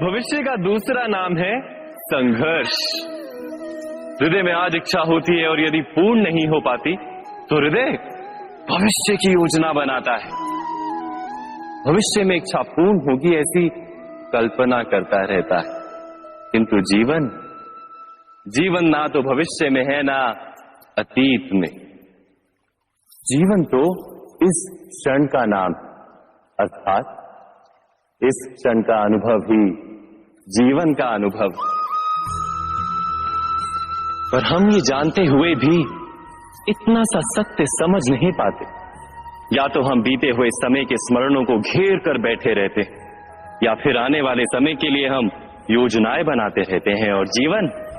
भविष्य का दूसरा नाम है संघर्ष। हृदय में आज इच्छा होती है और यदि पूर्ण नहीं हो पाती तो हृदय भविष्य की योजना बनाता है। भविष्य में इच्छा पूर्ण होगी ऐसी कल्पना करता रहता है, किंतु जीवन ना तो भविष्य में है ना अतीत में। जीवन तो इस क्षण का नाम, अर्थात इस क्षण का अनुभव ही जीवन का अनुभव। पर हम ये जानते हुए भी इतना सा सत्य समझ नहीं पाते। या तो हम बीते हुए समय के स्मरणों को घेर कर बैठे रहते, या फिर आने वाले समय के लिए हम योजनाएं बनाते रहते हैं। और जीवन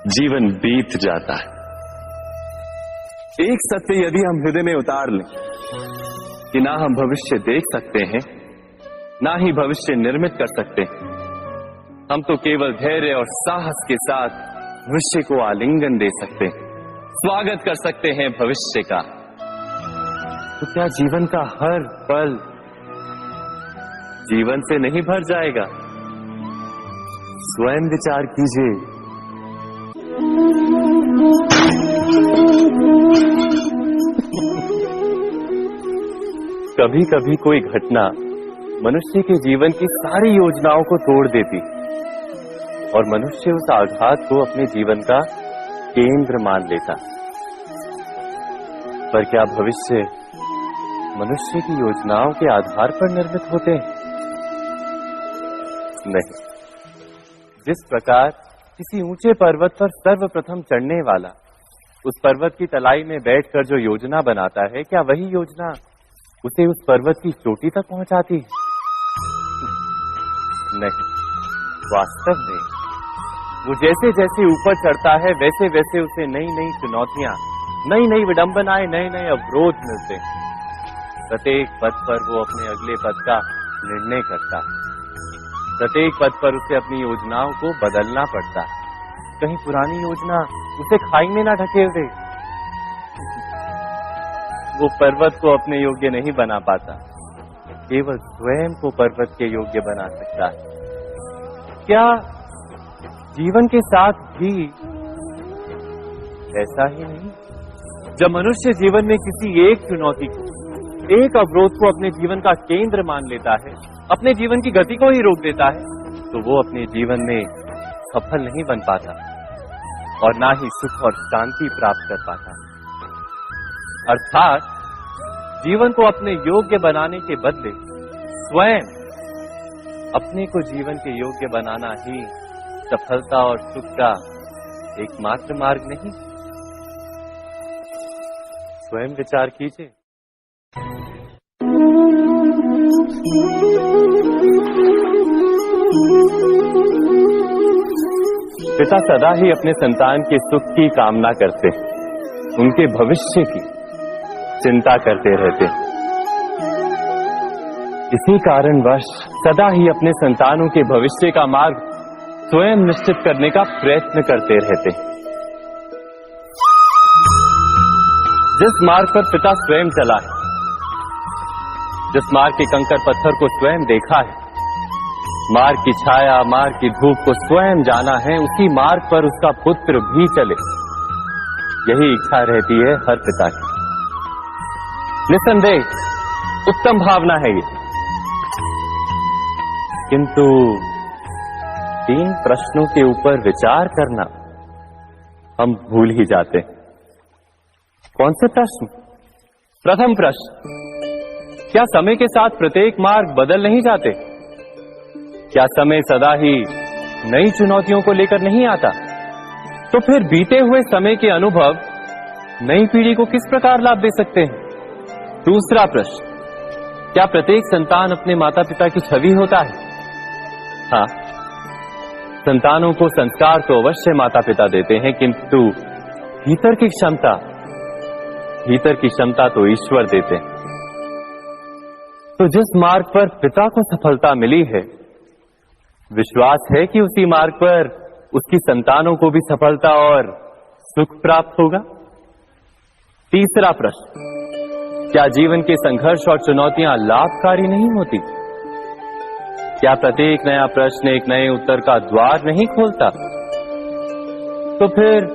जीवन बीत जाता है। एक सत्य यदि हम हृदय में उतार लें कि ना हम भविष्य देख सकते हैं, ना ही भविष्य निर्मित कर सकते हैं, हम तो केवल धैर्य और साहस के साथ भविष्य को आलिंगन दे सकते हैं, स्वागत कर सकते हैं भविष्य का। तो क्या जीवन का हर पल जीवन से नहीं भर जाएगा? स्वयं विचार कीजिए। कभी कभी कोई घटना मनुष्य के जीवन की सारी योजनाओं को तोड़ देती और मनुष्य उस आघात को अपने जीवन का केंद्र मान लेता। पर क्या भविष्य मनुष्य की योजनाओं के आधार पर निर्मित होते हैं? नहीं। जिस प्रकार किसी ऊंचे पर्वत पर सर्वप्रथम चढ़ने वाला उस पर्वत की तलाई में बैठकर जो योजना बनाता है, क्या वही योजना उसे उस पर्वत की चोटी तक पहुंचाती है? नहीं, वास्तव में वो जैसे जैसे ऊपर चढ़ता है वैसे वैसे उसे नई नई चुनौतियां, नई नई विडंबनाएं, नए नए अवरोध मिलते हैं। प्रत्येक पद पर वो अपने अगले पद का निर्णय करता है। प्रत्येक पद पर उसे अपनी योजनाओं को बदलना पड़ता है। कहीं पुरानी योजना उसे खाई में ना ढकेल दे। वो पर्वत को अपने योग्य नहीं बना पाता, केवल स्वयं को पर्वत के योग्य बना सकता है। क्या जीवन के साथ भी ऐसा ही नहीं? जब मनुष्य जीवन में किसी एक चुनौती को, एक अवरोध को अपने जीवन का केंद्र मान लेता है, अपने जीवन की गति को ही रोक देता है, तो वो अपने जीवन में सफल नहीं बन पाता और ना ही सुख और शांति प्राप्त कर पाता। अर्थात जीवन को अपने योग्य बनाने के बदले स्वयं अपने को जीवन के योग्य बनाना ही सफलता और सुख का एकमात्र मार्ग नहीं। स्वयं विचार कीजिए। पिता सदा ही अपने संतान के सुख की कामना करते, उनके भविष्य की चिंता करते रहते। इसी कारणवश सदा ही अपने संतानों के भविष्य का मार्ग स्वयं निश्चित करने का प्रयत्न करते रहते। जिस मार्ग पर पिता स्वयं चला है, जिस मार्ग के कंकड़ पत्थर को स्वयं देखा है, मार्ग की छाया, मार्ग की धूप को स्वयं जाना है, उसी मार्ग पर उसका पुत्र भी चले, यही इच्छा रहती है हर पिता की। निसंदेह उत्तम भावना है ये, किंतु 3 प्रश्नों के ऊपर विचार करना हम भूल ही जाते हैं। कौन से प्रश्न? प्रथम प्रश्न, क्या समय के साथ प्रत्येक मार्ग बदल नहीं जाते? क्या समय सदा ही नई चुनौतियों को लेकर नहीं आता? तो फिर बीते हुए समय के अनुभव नई पीढ़ी को किस प्रकार लाभ दे सकते हैं? दूसरा प्रश्न, क्या प्रत्येक संतान अपने माता पिता की छवि होता है? हाँ, संतानों को संस्कार तो अवश्य माता पिता देते हैं, किंतु भीतर की क्षमता तो ईश्वर देते हैं। तो जिस मार्ग पर पिता को सफलता मिली है, विश्वास है कि उसी मार्ग पर उसकी संतानों को भी सफलता और सुख प्राप्त होगा। तीसरा प्रश्न, क्या जीवन के संघर्ष और चुनौतियां लाभकारी नहीं होती? क्या प्रत्येक नया प्रश्न एक नए उत्तर का द्वार नहीं खोलता? तो फिर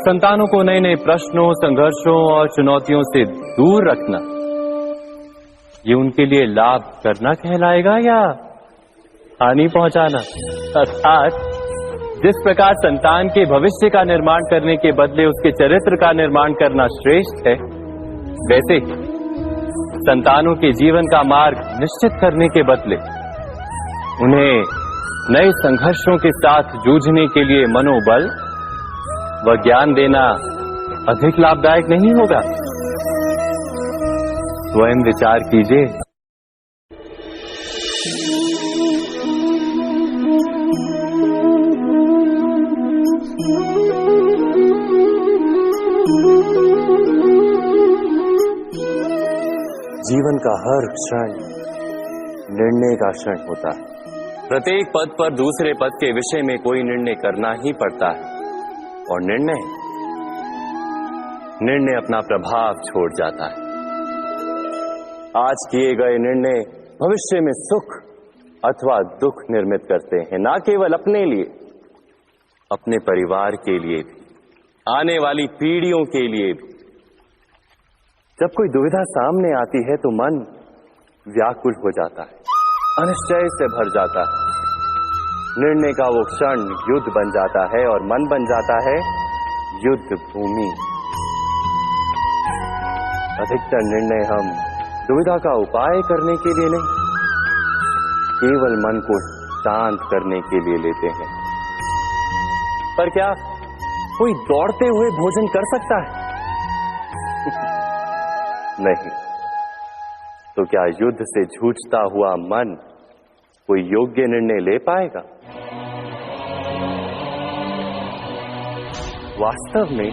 संतानों को नए नए प्रश्नों, संघर्षों और चुनौतियों से दूर रखना, ये उनके लिए लाभ करना कहलाएगा या हानि पहुंचाना? अर्थात जिस प्रकार संतान के भविष्य का निर्माण करने के बदले उसके चरित्र का निर्माण करना श्रेष्ठ है, वैसे संतानों के जीवन का मार्ग निश्चित करने के बदले उन्हें नए संघर्षों के साथ जूझने के लिए मनोबल व ज्ञान देना अधिक लाभदायक नहीं होगा? स्वयं विचार कीजिए। जीवन का हर क्षण निर्णय का क्षण होता है। प्रत्येक पद पर दूसरे पद के विषय में कोई निर्णय करना ही पड़ता है और निर्णय अपना प्रभाव छोड़ जाता है। आज किए गए निर्णय भविष्य में सुख अथवा दुख निर्मित करते हैं, ना केवल अपने लिए, अपने परिवार के लिए भी, आने वाली पीढ़ियों के लिए भी। जब कोई दुविधा सामने आती है तो मन व्याकुल हो जाता है, अनिश्चय से भर जाता है। निर्णय का वो क्षण युद्ध बन जाता है और मन बन जाता है युद्ध भूमि। अधिकतर निर्णय हम दुविधा का उपाय करने के लिए नहीं, केवल मन को शांत करने के लिए लेते हैं। पर क्या कोई दौड़ते हुए भोजन कर सकता है? नहीं। तो क्या युद्ध से जूझता हुआ मन कोई योग्य निर्णय ले पाएगा? वास्तव में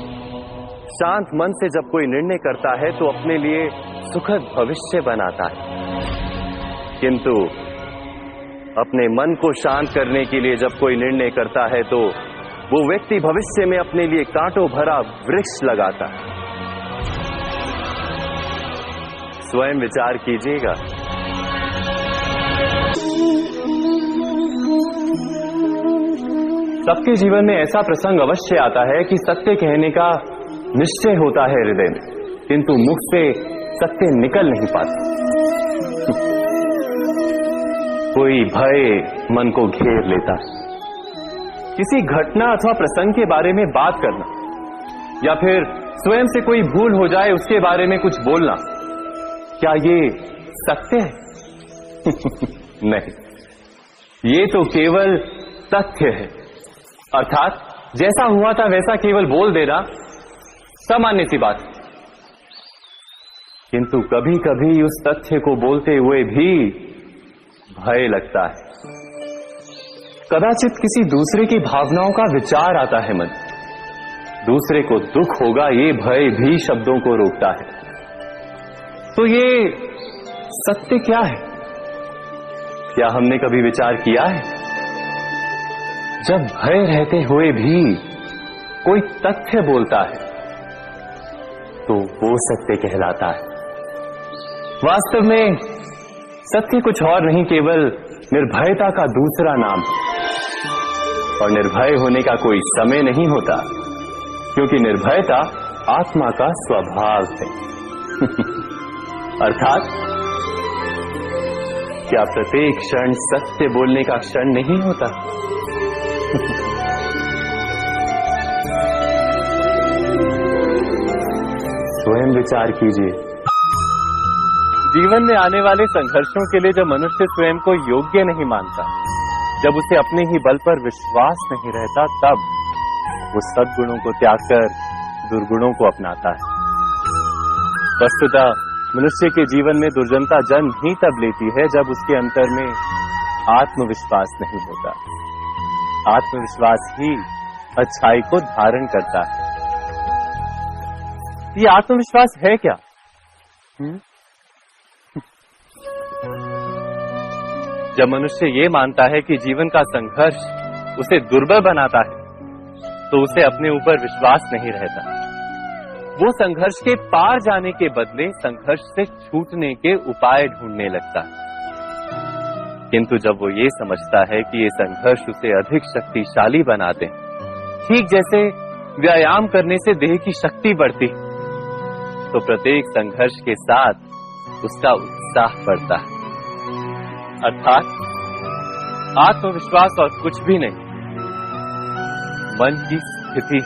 शांत मन से जब कोई निर्णय करता है तो अपने लिए सुखद भविष्य बनाता है। किंतु अपने मन को शांत करने के लिए जब कोई निर्णय करता है तो वो व्यक्ति भविष्य में अपने लिए कांटों भरा वृक्ष लगाता है। स्वयं विचार कीजिएगा। सबके जीवन में ऐसा प्रसंग अवश्य आता है कि सत्य कहने का निश्चय होता है हृदय में, किंतु मुख से सत्य निकल नहीं पाता। कोई भय मन को घेर लेता है। किसी घटना अथवा प्रसंग के बारे में बात करना या फिर स्वयं से कोई भूल हो जाए उसके बारे में कुछ बोलना, क्या ये सत्य है? नहीं, ये तो केवल तथ्य है। अर्थात जैसा हुआ था वैसा केवल बोल देना सामान्य सी बात। किंतु कभी कभी उस तथ्य को बोलते हुए भी भय लगता है। कदाचित किसी दूसरे की भावनाओं का विचार आता है मन, दूसरे को दुख होगा ये भय भी शब्दों को रोकता है। तो ये सत्य क्या है? क्या हमने कभी विचार किया है? जब भय रहते हुए भी कोई तथ्य बोलता है तो वो सत्य कहलाता है। वास्तव में सत्य कुछ और नहीं, केवल निर्भयता का दूसरा नाम है। और निर्भय होने का कोई समय नहीं होता, क्योंकि निर्भयता आत्मा का स्वभाव है। अर्थात क्या प्रत्येक क्षण सत्य बोलने का क्षण नहीं होता? स्वयं विचार कीजिए। जीवन में आने वाले संघर्षों के लिए जब मनुष्य स्वयं को योग्य नहीं मानता, जब उसे अपने ही बल पर विश्वास नहीं रहता, तब वो सद्गुणों को त्याग कर दुर्गुणों को अपनाता है। वस्तुतः मनुष्य के जीवन में दुर्जनता जन्म ही तब लेती है जब उसके अंतर में आत्मविश्वास नहीं होता। आत्मविश्वास ही अच्छाई को धारण करता है। ये आत्मविश्वास है क्या? जब मनुष्य ये मानता है कि जीवन का संघर्ष उसे दुर्बल बनाता है, तो उसे अपने ऊपर विश्वास नहीं रहता। वो संघर्ष के पार जाने के बदले संघर्ष से छूटने के उपाय ढूंढने लगता है। किंतु जब वो ये समझता है कि ये संघर्ष उसे अधिक शक्तिशाली बनाते हैं, ठीक जैसे व्यायाम करने से देह की शक्ति बढ़ती, तो प्रत्येक संघर्ष के साथ उसका उत्साह बढ़ता है। अर्थात आत्मविश्वास और कुछ भी नहीं, मन की स्थिति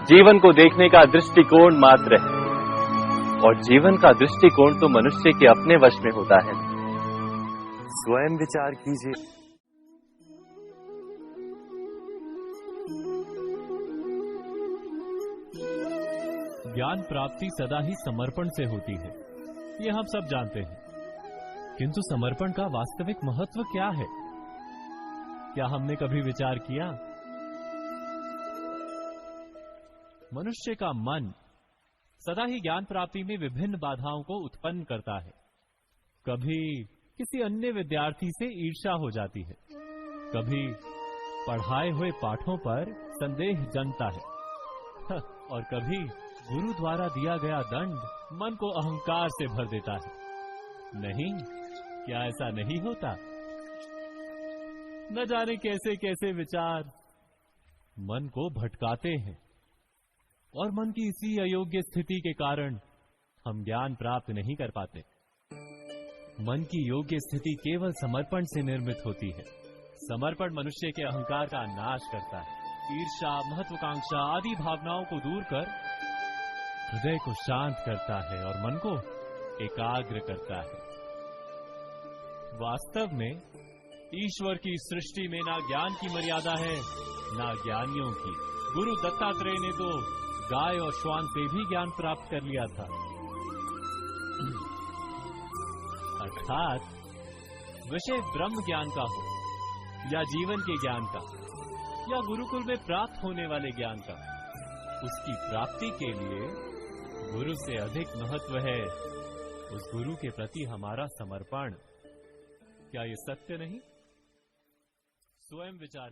जीवन को देखने का दृष्टिकोण मात्र है, और जीवन का दृष्टिकोण तो मनुष्य के अपने वश में होता है। स्वयं विचार कीजिए। ज्ञान प्राप्ति सदा ही समर्पण से होती है, ये हम सब जानते हैं। किंतु समर्पण का वास्तविक महत्व क्या है? क्या हमने कभी विचार किया? मनुष्य का मन सदा ही ज्ञान प्राप्ति में विभिन्न बाधाओं को उत्पन्न करता है। कभी किसी अन्य विद्यार्थी से ईर्ष्या हो जाती है, कभी पढ़ाए हुए पाठों पर संदेह जन्मता है, और कभी गुरु द्वारा दिया गया दंड मन को अहंकार से भर देता है। नहीं, क्या ऐसा नहीं होता? न जाने कैसे कैसे विचार मन को भटकाते हैं, और मन की इसी अयोग्य स्थिति के कारण हम ज्ञान प्राप्त नहीं कर पाते। मन की योग्य स्थिति केवल समर्पण से निर्मित होती है। समर्पण मनुष्य के अहंकार का नाश करता है। ईर्ष्या, महत्वाकांक्षा आदि भावनाओं को दूर कर हृदय को शांत करता है और मन को एकाग्र करता है। वास्तव में ईश्वर की सृष्टि में ना ज्ञान की मर्यादा है, ना ज्ञानियों की। गुरु दत्तात्रेय ने तो गाय और श्वान से भी ज्ञान प्राप्त कर लिया था। अर्थात विषय ब्रह्म ज्ञान का हो, या जीवन के ज्ञान का, या गुरुकुल में प्राप्त होने वाले ज्ञान का, उसकी प्राप्ति के लिए गुरु से अधिक महत्व है उस गुरु के प्रति हमारा समर्पण। क्या ये सत्य नहीं? स्वयं विचार